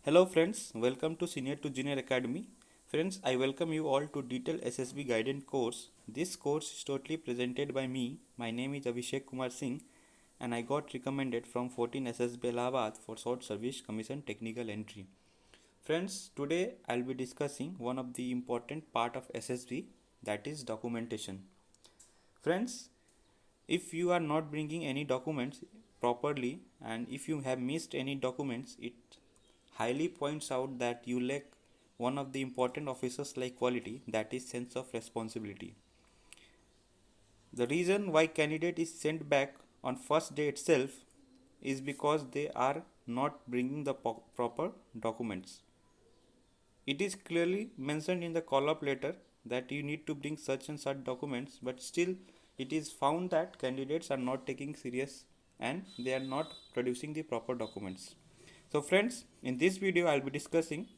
Hello friends, welcome to Senior to Junior Academy. Friends, I welcome you all to Detailed SSB Guidance course. This course is totally presented by me. My name is Abhishek Kumar Singh and I got recommended from 14 SSB Allahabad for Short Service Commission Technical Entry. Friends, today I'll be discussing one of the important part of SSB, that is documentation. Friends, if you are not bringing any documents properly and if you have missed any documents, it highly points out that you lack one of the important officers like quality, that is sense of responsibility. The reason why candidate is sent back on first day itself is because they are not bringing the proper documents. It is clearly mentioned in the call-up letter that you need to bring such and such documents, but still it is found that candidates are not taking serious and they are not producing the proper documents. So friends, in this video I will be discussing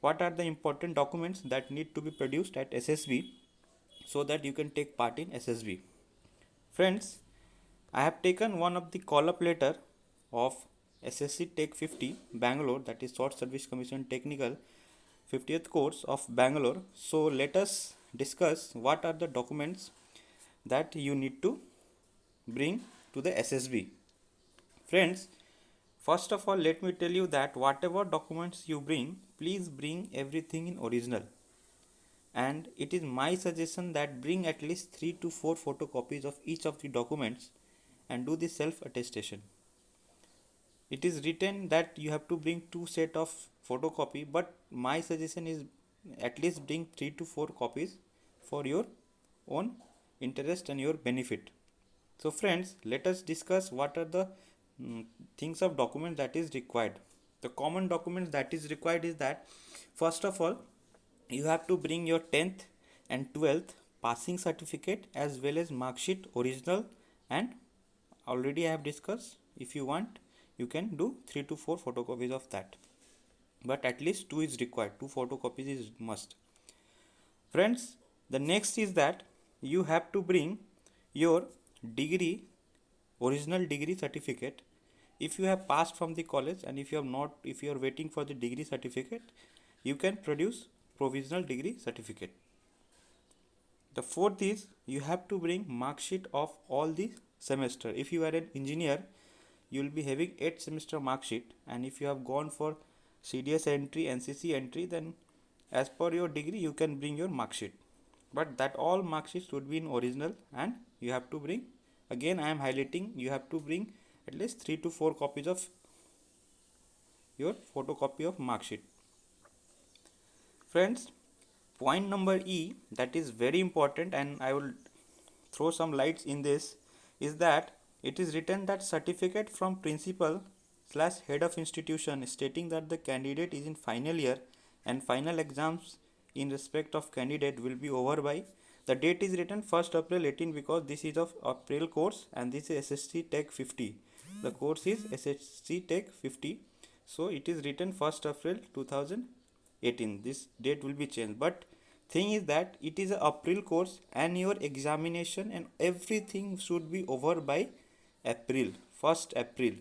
what are the important documents that need to be produced at SSB so that you can take part in SSB. Friends, I have taken one of the call-up letter of SSC Tech 50 Bangalore, that is Short Service Commission Technical 50th course of Bangalore. So let us discuss what are the documents that you need to bring to the SSB. Friends, first of all, let me tell you that whatever documents you bring, please bring everything in original. And it is my suggestion that bring at least 3 to 4 photocopies of each of the documents and do the self attestation. It is written that you have to bring 2 set of photocopy, but my suggestion is at least bring 3 to 4 copies for your own interest and your benefit. So friends, let us discuss what are the things of document that is required. The common documents that is required is that first of all you have to bring your 10th and 12th passing certificate as well as mark sheet original, and already I have discussed, if you want you can do 3 to 4 photocopies of that, but at least 2 is required, 2 photocopies is must. Friends, the next is that you have to bring your degree, original degree certificate. If you have passed from the college and if you have not, if you are waiting for the degree certificate, you can produce provisional degree certificate. The fourth is you have to bring mark sheet of all the semester. If you are an engineer, you will be having 8 semester mark sheet, and if you have gone for CDS entry, NCC entry, then as per your degree you can bring your mark sheet, but that all mark sheets should be in original, and you have to bring, again I am highlighting, you have to bring at least 3 to 4 copies of your photocopy of mark sheet. Friends, point number E, that is very important and I will throw some lights in this, is that it is written that certificate from principal slash head of institution stating that the candidate is in final year and final exams in respect of candidate will be over by, the date is written 1st April 18 because this is of April course and this is SSC Tech 50. The course is SSC Tech 50. So it is written 1st April 2018. This date will be changed. But thing is that it is a April course and your examination and everything should be over by April, 1st April.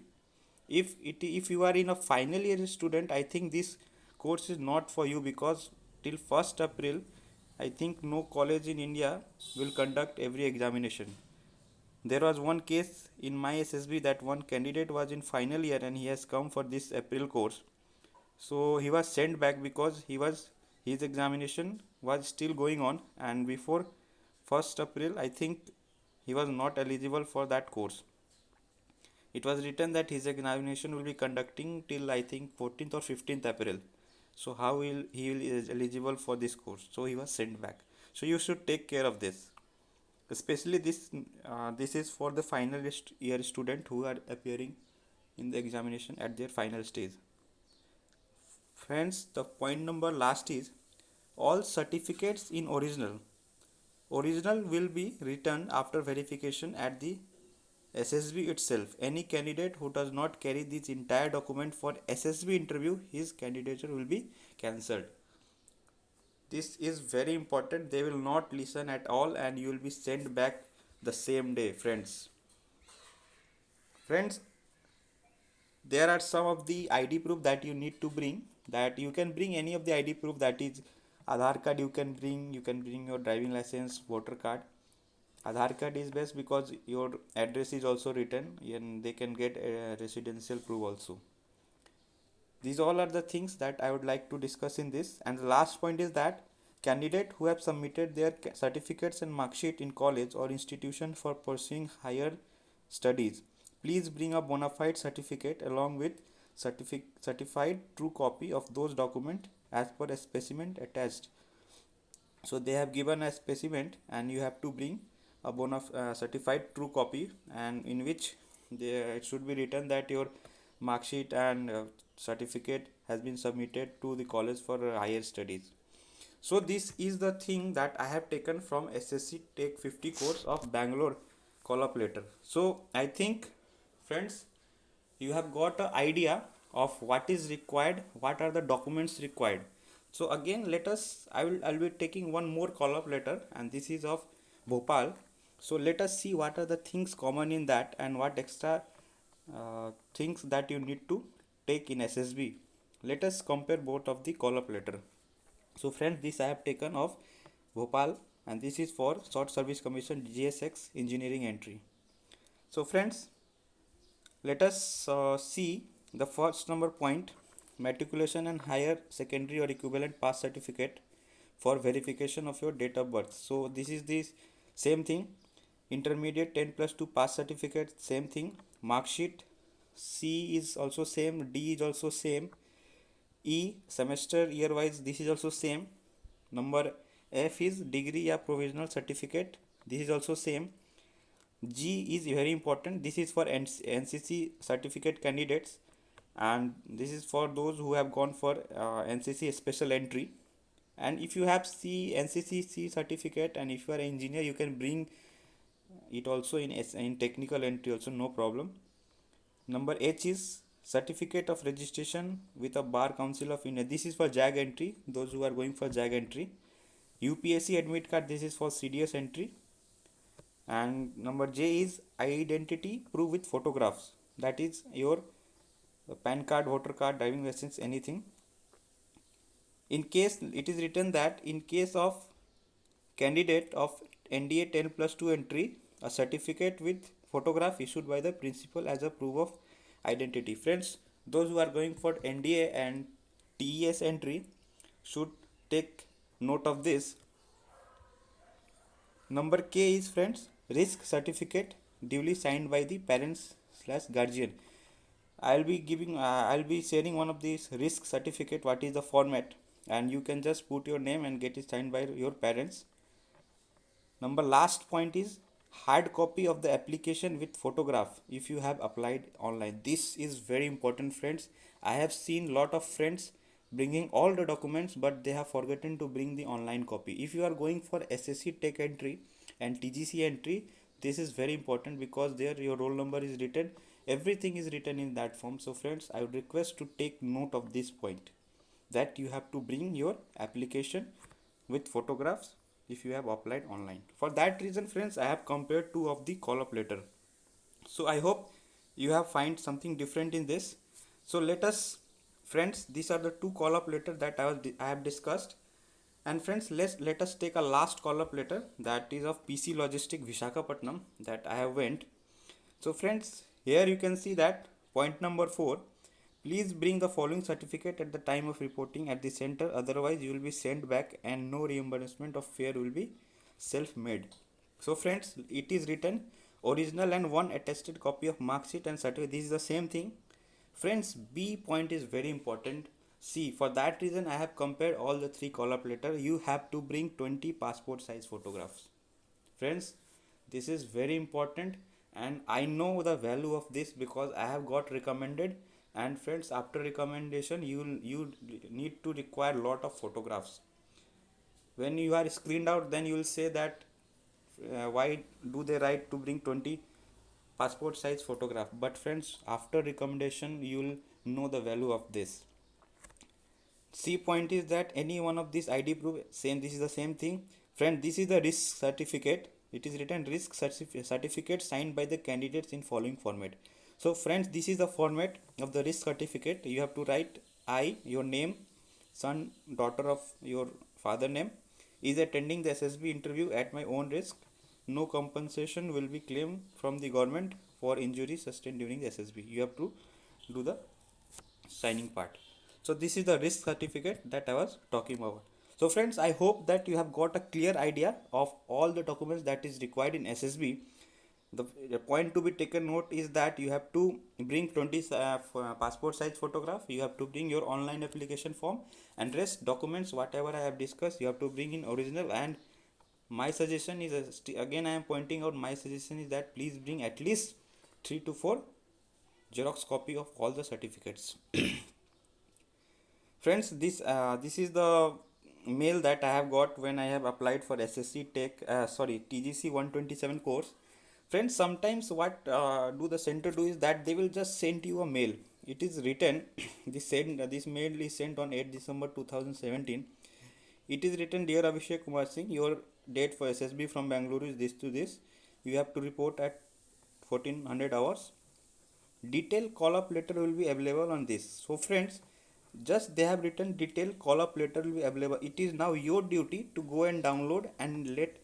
If you are in a final year student, I think this course is not for you because till 1st April I think no college in India will conduct every examination. There was one case in my SSB that one candidate was in final year and he has come for this April course, so he was sent back because his examination was still going on, and before 1st April I think he was not eligible for that course. It was written that his examination will be conducting till I think 14th or 15th April. So how will he is eligible for this course? So he was sent back. So you should take care of this. Especially this is for the final year student who are appearing in the examination at their final stage. Friends, the point number last is all certificates in original. Original will be returned after verification at the SSB itself. Any candidate who does not carry this entire document for SSB interview, his candidature will be cancelled. This is very important. They will not listen at all and you will be sent back the same day, friends. Friends, there are some of the ID proof that you need to bring. That you can bring any of the ID proof, that is Aadhaar card you can bring your driving license, voter card. Aadhaar card is best because your address is also written and they can get a residential proof also. These all are the things that I would like to discuss in this. And the last point is that candidate who have submitted their certificates and mark sheet in college or institution for pursuing higher studies, please bring a bona fide certificate along with certified true copy of those documents as per a specimen attached. So they have given a specimen and you have to bring a certified true copy, and in which it should be written that your mark sheet and certificate has been submitted to the college for higher studies. So this is the thing that I have taken from SSC Tech 50 course of Bangalore call-up letter. So I think, friends, you have got an idea of what is required, what are the documents required. So again, I'll be taking one more call-up letter, and this is of Bhopal. So let us see what are the things common in that and what extra things that you need to take in SSB. Let us compare both of the call-up letter. So friends, this I have taken of Bhopal, and this is for Short Service Commission GSX engineering entry. So friends, let us see the first number point: matriculation and higher secondary or equivalent pass certificate for verification of your date of birth. So this is the same thing. Intermediate 10 plus 2 pass certificate, same thing. Mark sheet C is also same, D is also same, E semester year wise this is also same. Number F is degree or provisional certificate, this is also same. G is very important, this is for NCC certificate candidates, and this is for those who have gone for NCC special entry. And if you have NCC C certificate and if you are an engineer, you can bring it also in technical entry also, no problem. Number H is certificate of registration with a bar council of India, this is for JAG entry, those who are going for JAG entry. UPSC admit card, this is for CDS entry. And number J is identity proof with photographs, that is your PAN card, voter card, driving license, anything. In case it is written that in case of candidate of NDA 10 plus 2 entry, a certificate with photograph issued by the principal as a proof of identity. Friends, those who are going for NDA and TES entry should take note of this. Number K is, friends, risk certificate duly signed by the parents slash guardian. I'll be sharing one of these risk certificate, what is the format, and you can just put your name and get it signed by your parents. Number last point is hard copy of the application with photograph if you have applied online. This is very important, friends. I have seen lot of friends bringing all the documents, but they have forgotten to bring the online copy. If you are going for SSC Tech entry and TGC entry, this is very important because there your roll number is written, everything is written in that form. So friends, I would request to take note of this point, that you have to bring your application with photographs if you have applied online. For that reason, friends, I have compared two of the call-up letter. So I hope you have find something different in this. So let us, friends, these are the two call-up letter that I have discussed. And friends, let us take a last call-up letter, that is of PC Logistic Visakhapatnam, that I have went. So friends, here you can see that point number 4, please bring the following certificate at the time of reporting at the center, otherwise you will be sent back and no reimbursement of fare will be self-made. So friends, it is written original and one attested copy of mark sheet and certificate, this is the same thing. Friends, B point is very important. See, for that reason I have compared all the three call-up letter. You have to bring 20 passport size photographs. Friends, this is very important, and I know the value of this because I have got recommended. And friends, after recommendation you need to require lot of photographs. When you are screened out, then you will say that why do they write to bring 20 passport size photograph. But friends, after recommendation you will know the value of this. C point is that any one of these ID proof, same, this is the same thing. Friend, this is the risk certificate. It is written risk certificate signed by the candidates in following format. So friends, this is the format of the risk certificate. You have to write I, your name, son, daughter of your father name, is attending the SSB interview at my own risk. No compensation will be claimed from the government for injuries sustained during the SSB. You have to do the signing part. So this is the risk certificate that I was talking about. So friends, I hope that you have got a clear idea of all the documents that is required in SSB. The point to be taken note is that you have to bring 20 passport size photograph, you have to bring your online application form, and rest documents whatever I have discussed you have to bring in original. And my suggestion is, again I am pointing out, my suggestion is that please bring at least 3 to 4 Xerox copy of all the certificates. Friends, this is the mail that I have got when I have applied for SSC Tech TGC 127 course. Friends, sometimes what do the center do is that they will just send you a mail. It is written this mail is sent on 8 December 2017. It is written, dear Abhishek Kumar Singh, your date for SSB from Bangalore is this to this. You have to report at 1400 hours. Detailed call up letter will be available on this. So friends, just they have written detailed call up letter will be available. It is now your duty to go and download and let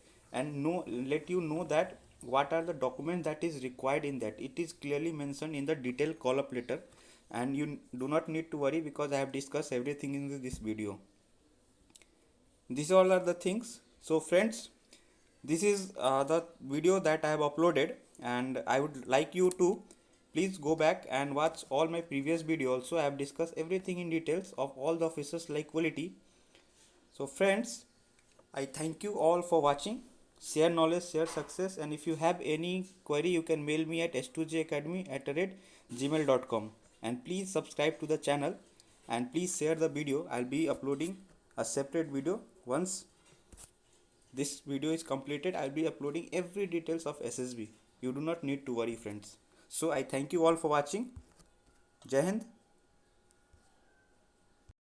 you know that what are the documents that is required in that. It is clearly mentioned in the detailed call up letter, and you do not need to worry because I have discussed everything in this video. These all are the things. So friends, this is the video that I have uploaded, and I would like you to please go back and watch all my previous video also. I have discussed everything in details of all the officers like quality. So friends, I thank you all for watching. Share knowledge, share success, and if you have any query you can mail me at s2jacademy@gmail.com. And please subscribe to the channel and please share the video. I'll be uploading a separate video. Once this video is completed, I'll be uploading every details of SSB. You do not need to worry friends. So I thank you all for watching. Jai Hind.